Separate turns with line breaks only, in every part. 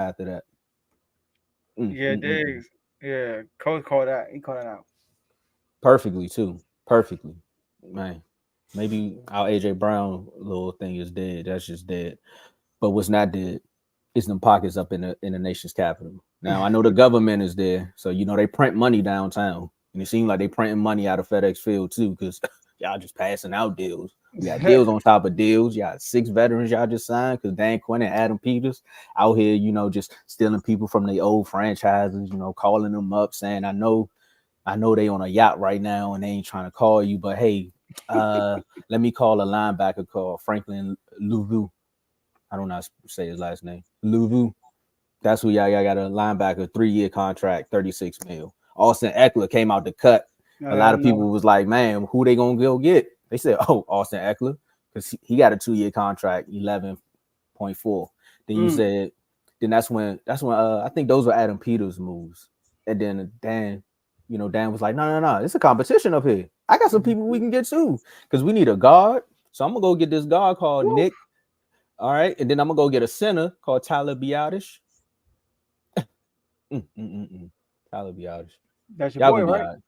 after that.
Yeah, Diggs. Yeah, coach called that. He called that out.
Perfectly too. Perfectly, man. Maybe our AJ Brown little thing is dead. That's just dead. But what's not dead is them pockets up in the nation's capital. Now I know the government is there, so they print money downtown, and it seems like they printing money out of FedEx Field too, because y'all just passing out deals. We got deals on top of deals. Y'all 6 veterans y'all just signed because Dan Quinn and Adam Peters out here, just stealing people from the old franchises. Calling them up saying, I know they on a yacht right now and they ain't trying to call you, but hey, let me call a linebacker called Franklin Louvu. I don't know how to say his last name. Louvu. That's who y'all got a linebacker, 3-year contract, 36 mil. Austin Eckler came out the cut. A lot
I
of people
know.
was like, man, who they gonna go get? They said, oh, Austin Eckler, because he got a 2-year contract, 11.4. Then you
Mm.
said, then that's when I think those were Adam Peters moves. And then Dan was like, no, it's a competition up here. I got some people we can get too, because we need a guard. So I'm gonna go get this guard called
Woo.
Nick. All right, and then I'm gonna go get a center called Tyler Biadish. Mm, mm, mm, mm. Tyler Biadish.
That's your
Y'all
boy,
gonna be
right?
all right.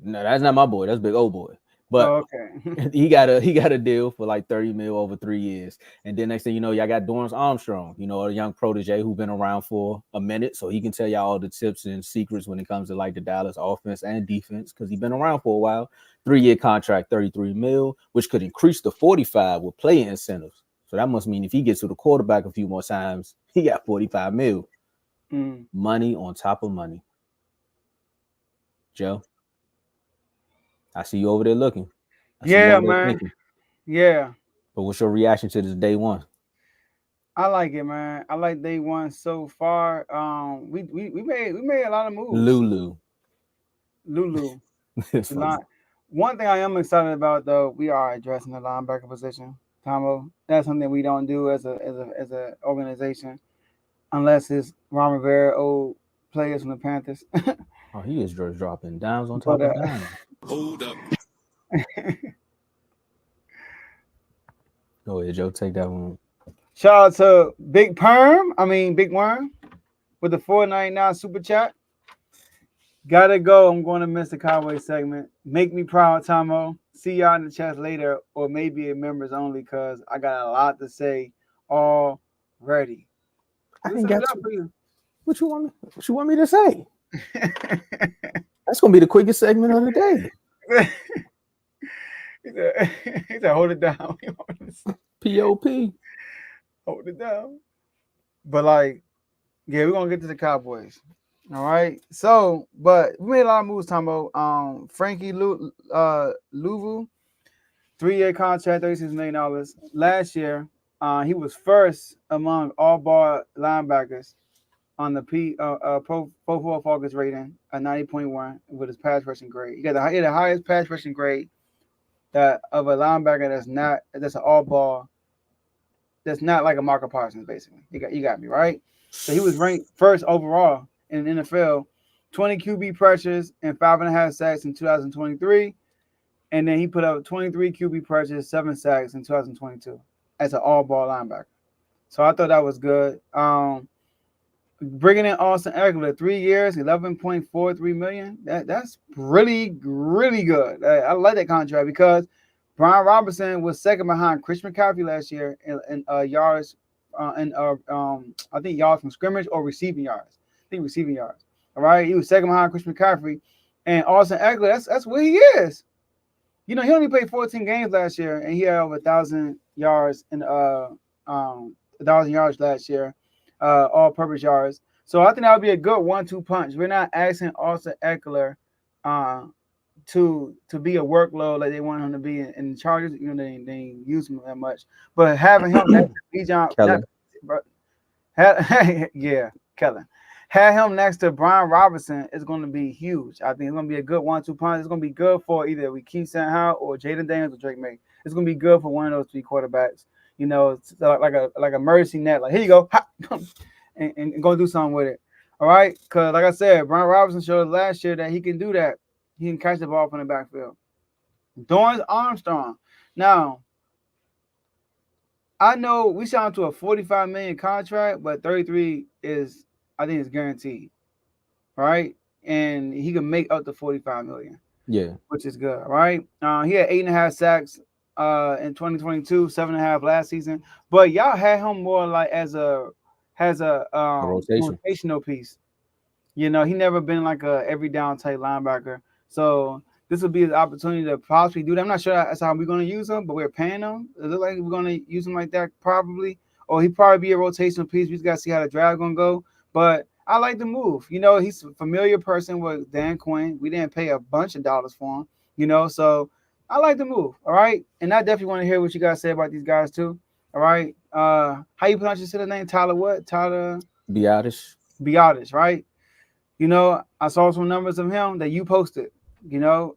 No, that's not my boy. That's big old boy. But
Oh, okay.
he got a deal for like 30 mil over 3 years. And then next thing you know, y'all got Dorrance Armstrong, a young protege who been around for a minute. So he can tell y'all all the tips and secrets when it comes to like the Dallas offense and defense, because he's been around for a while. 3-year contract, 33 mil, which could increase to 45 with player incentives. So that must mean if he gets to the quarterback a few more times, he got 45 mil.
Mm.
Money on top of money. Joe, I see you over there looking. I see you
Yeah,
over there
man.
thinking.
Yeah,
But what's your reaction to this day one?
I like it, man. I like day one so far. We made a lot of moves.
Lulu.
Lulu,
It's
the
funny.
line. One thing I am excited about though, we are addressing the linebacker position. Tomo, that's something we don't do as a organization unless it's Ron Rivera old players from the Panthers.
Oh, he is just dropping dimes on
but
top of dimes.
Hold up.
Go ahead, Joe. Take that one.
shout out to Big Perm, I mean Big Worm with the 4.99 super chat. Gotta go. I'm going to miss the Cowboy segment. Make me proud, Tomo. See y'all in the chat later, or maybe in members only, cause I got a lot to say already.
I
We'll
ain't
set it
got
up
to.
for you.
What you want me to say? That's gonna be the quickest segment of the day.
he said, hold it down.
POP.
Hold it down. But like, yeah, we're gonna get to the Cowboys. All right. So, but we made a lot of moves, Tomo. Frankie Louvu, 3-year contract, $36 million. Last year, he was first among all ball linebackers on the Pro Football Focus rating at 90.1 with his pass rushing grade. He had the highest pass rushing grade that of a linebacker that's an all ball, that's not like a Marco Parsons, basically. You got me right. So he was ranked first overall in the NFL, 20 QB pressures and 5.5 sacks in 2023, and then he put up 23 QB pressures, 7 sacks in 2022 as an all ball linebacker. So I thought that was good. Bringing in Austin Eckler, 3 years, 11.43 million. That's really good. I like that contract because Brian Robinson was second behind Chris McCaffrey last year in yards, and I think yards from scrimmage or receiving yards. I think receiving yards. All right, he was second behind Chris McCaffrey, and Austin Eckler. That's where he is. He only played 14 games last year, and he had over 1,000 yards and 1,000 yards last year, all-purpose yards. So I think that would be a good 1-2 punch. We're not asking Austin Eckler uh, to be a workload like they want him to be in the Chargers. They use him that much, but having him next to Bijan, not
Kellen.
yeah, Kellen. Have him next to Brian Robinson is going to be huge. I think it's going to be a good 1-2 punch. It's going to be good for either we keep Sanhow or Jaden Daniels or Drake May. It's going to be good for one of those three quarterbacks. It's like a mercy net. Like, here you go, and go do something with it. All right, because like I said, Brian Robinson showed last year that he can do that. He can catch the ball from the backfield. Dorrance Armstrong. Now, I know we signed to a 45 million contract, but 33 is I think it's guaranteed, right? And he can make up to 45 million,
Yeah,
which is good, right? He had 8.5 sacks in 2022, 7.5 last season. But y'all had him more like as a
a rotation.
rotational piece. You know, he never been like a every down type linebacker. So this will be his opportunity to possibly do that. I'm not sure that's how we're going to use him, but we're paying him. It looks like we're going to use him like that probably. Or he probably be a rotational piece. We just got to see how the draft going to go. But I like the move. You know, he's a familiar person with Dan Quinn. We didn't pay a bunch of dollars for him, you know. So I like the move. All right. And I definitely want to hear what you guys say about these guys too. All right. How you pronounce your name? Tyler what? Tyler
Biotish.
Biotis, right? You know, I saw some numbers of him that you posted. You know,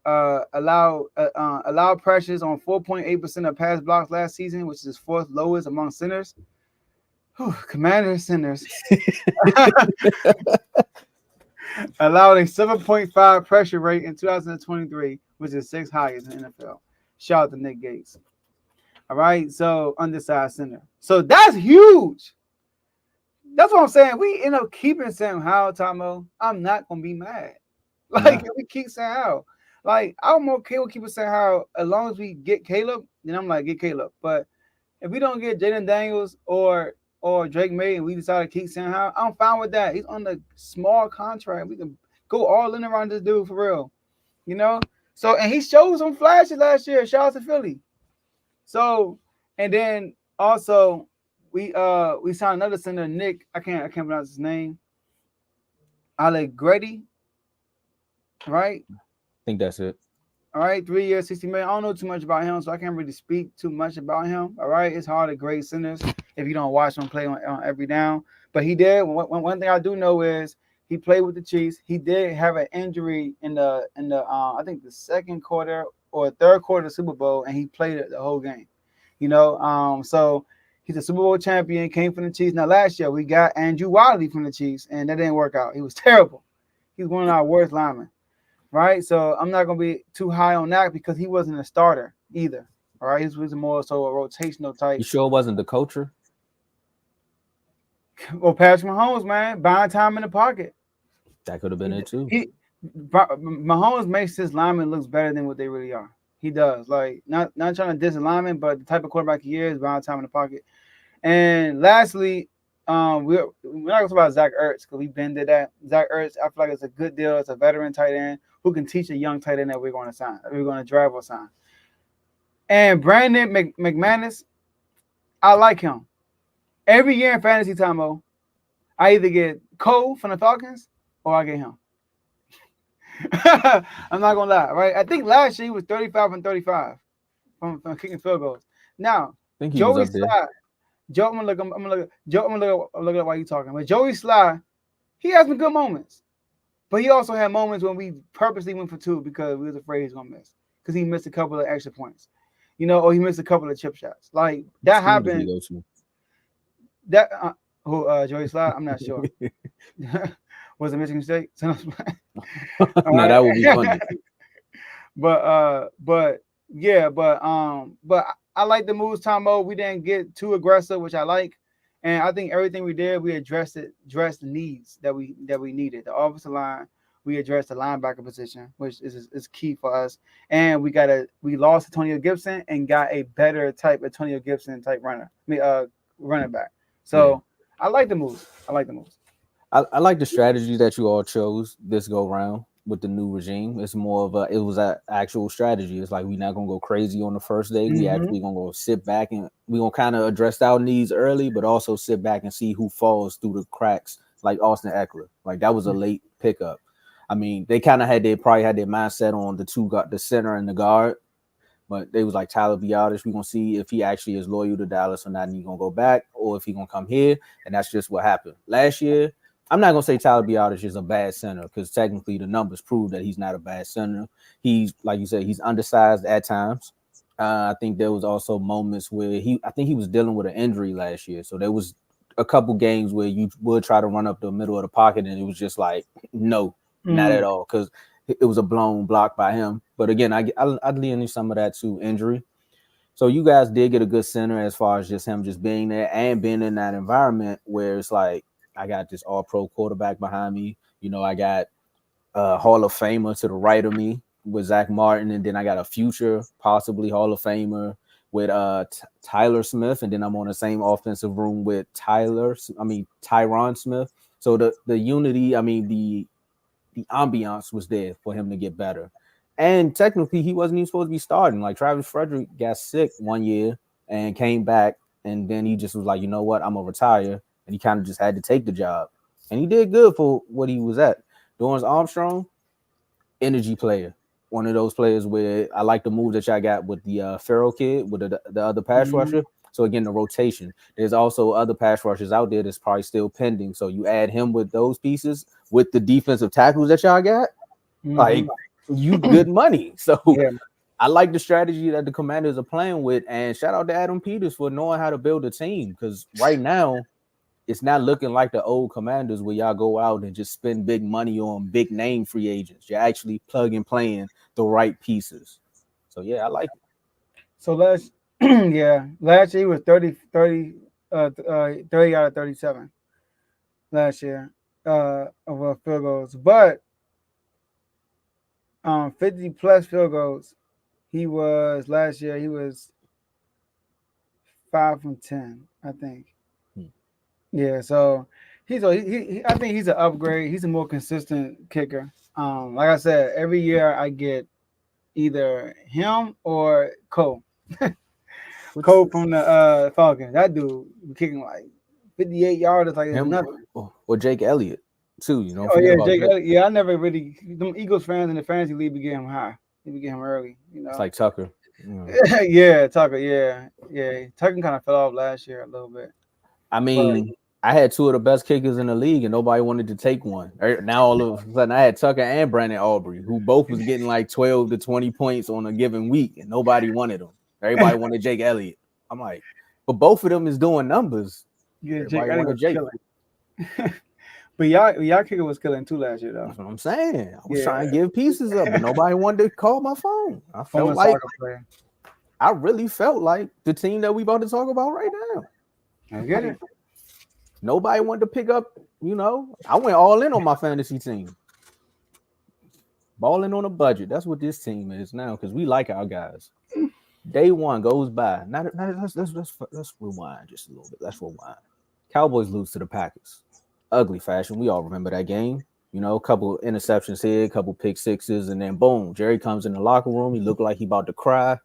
allowed pressures on 4.8% of pass blocks last season, which is fourth lowest among centers. Whew, Commander centers allowed a 7.5 pressure rate in 2023, which is sixth highest in the NFL. Shout out to Nick Gates. All right, so undersized center. So that's huge. That's what I'm saying. We end up keeping Sam Howell, Tomo. I'm not gonna be mad. Like
Nah,
if we keep Sam Howell, like I'm okay with keeping Sam Howell as long as we get Caleb. Then I'm like get Caleb. But if we don't get Jaden Daniels or Drake May and we decide to keep Sam Howell, I'm fine with that. He's on the small contract. We can go all in around this dude for real. You know. So and he showed some flashes last year. Shout out to Philly. So and then also we signed another center, Nick. I can't pronounce his name. Allegretti, right?
I think that's it.
All right, 3 years, 60 million. I don't know too much about him, so I can't really speak too much about him. All right, it's hard to grade centers if you don't watch him play on every down. But he did. One thing I do know is he played with the Chiefs. He did have an injury in the I think the second quarter or third quarter of the Super Bowl, and he played it the whole game. You know, so he's a Super Bowl champion. Came from the Chiefs. Now last year we got Andrew Wiley from the Chiefs, and that didn't work out. He was terrible. He's one of our worst linemen, right? So I'm not gonna be too high on that because he wasn't a starter either. All right, he was more so a rotational
You
type.
sure it wasn't the culture?
Well, Patrick Mahomes, man, buying time in the pocket.
That could have been
He
it too.
he Mahomes makes his linemen looks better than what they really are. He does. Like not trying to diss a lineman, but the type of quarterback he is, buying time in the pocket. And lastly, we're not gonna talk about Zach Ertz because we've been to that. Zach Ertz, I feel like it's a good deal. It's a veteran tight end who can teach a young tight end that we're going to sign, that we're going to drive or sign. And Brandon McManus, I like him. Every year in fantasy time, I either get Cole from the Falcons or I get him. I'm not gonna lie, right? I think last year he was 35 and 35 from kicking field goals. Now,
I think he was
Joey
up there.
Sly, Joe, I'm gonna look, Joe, I'm look at why you talking. But Joey Sly, he has some good moments, but he also had moments when we purposely went for two because we was afraid he's gonna miss because he missed a couple of extra points, you know, or he missed a couple of chip shots. Like
What
that
school did he
happened.
go to?
That who Joey Sly, I'm not sure. Was it Michigan State? All
No,
right.
that would be funny.
But yeah, but I like the moves, Tomo. We didn't get too aggressive, which I like. And I think everything we did, we addressed the needs that we needed. The offensive line, we addressed the linebacker position, which is key for us. And we lost Antonio Gibson and got a better type Antonio Gibson type runner. Running back.
Yeah.
So I like the moves. I like the moves.
I like the strategy that you all chose this go round with the new regime. It's more of a it was an actual strategy. It's like we're not gonna go crazy on the first day. We
Mm-hmm.
actually gonna go sit back and we gonna kind of address our needs early, but also sit back and see who falls through the cracks, like Austin Eckler. Like that was a late pickup. I mean, they kind of probably had their mindset on the center and the guard, but they was like Tyler Biotis. We gonna see if he actually is loyal to Dallas or not, and he gonna go back, or if he gonna come here. And that's just what happened last year. I'm not gonna say Tyler Biotis is a bad center because technically the numbers prove that he's not a bad center. He's like you said, he's undersized at times. I think there was also moments where I think he was dealing with an injury last year, so there was a couple games where you would try to run up the middle of the pocket, and it was just like no, not
Mm-hmm.
at all, because it was a blown block by him. But again, I lean into some of that to injury. So you guys did get a good center as far as just him just being there and being in that environment where it's like I got this all pro quarterback behind me. You know, I got Hall of Famer to the right of me with Zach Martin, and then I got a future possibly Hall of Famer with Tyler Smith, and then I'm on the same offensive room with Tyron Smith. So the unity, the ambiance was there for him to get better. And technically, he wasn't even supposed to be starting. Like Travis Frederick got sick one year and came back, and then he just was like, you know what, I'm gonna retire, and he kind of just had to take the job, and he did good for what he was at. Dorrance Armstrong, energy player, one of those players where I like the move that y'all got with the Farrell kid with the other pass
Mm-hmm.
rusher. So again, the rotation. There's also other pass rushers out there that's probably still pending. So you add him with those pieces with the defensive tackles that y'all got,
Mm-hmm.
like you good money. So
Yeah.
I like the strategy that the Commanders are playing with, and shout out to Adam Peters for knowing how to build a team. Because right now it's not looking like the old Commanders where y'all go out and just spend big money on big name free agents. You're actually plug and playing the right pieces. So yeah, I like it.
So last year he was 30 out of 37 last year of field goals, but 50 plus field goals. He was last year. He was 5 from 10, I think.
Hmm.
Yeah, so I think he's an upgrade. He's a more consistent kicker. Like I said, every year I get either him or Cole.
Which
Cole from the Falcons. That dude be kicking like 58 yards like it's
him
nothing.
or Jake Elliott too. You know,
Oh
forget
yeah,
about
Jake.
Jake.
Yeah, I never really them Eagles fans in the fantasy league be getting him high. They be getting him early, you
It's
know.
like Tucker. You know.
Yeah, Tucker. Yeah. Tucker kind of fell off last year a little bit,
I
but
mean, I had two of the best kickers in the league, and nobody wanted to take one. Now all of a sudden, I had Tucker and Brandon Aubrey, who both was getting like 12 to 20 points on a given week, and nobody wanted them. Everybody wanted Jake Elliott. I'm like, but both of them is doing numbers.
yeah, Jake
Everybody
Elliott
wanted
was
Jake.
killing. But y'all kicker was killing too last year though.
That's what I'm saying. I was
Yeah,
trying to give pieces up, but nobody wanted to call my phone.
former soccer player.
I really felt like the team that we about to talk about right now.
I get
Like
it.
nobody wanted to pick up, you know. I went all in on my fantasy team. Balling on a budget. That's what this team is now because we like our guys. Day one goes by. Let's rewind just a little bit. Let's rewind. Cowboys lose to the Packers. Ugly fashion. We all remember that game. You know, a couple interceptions here, a couple pick sixes, and then boom, Jerry comes in the locker room. He looked like he about to cry.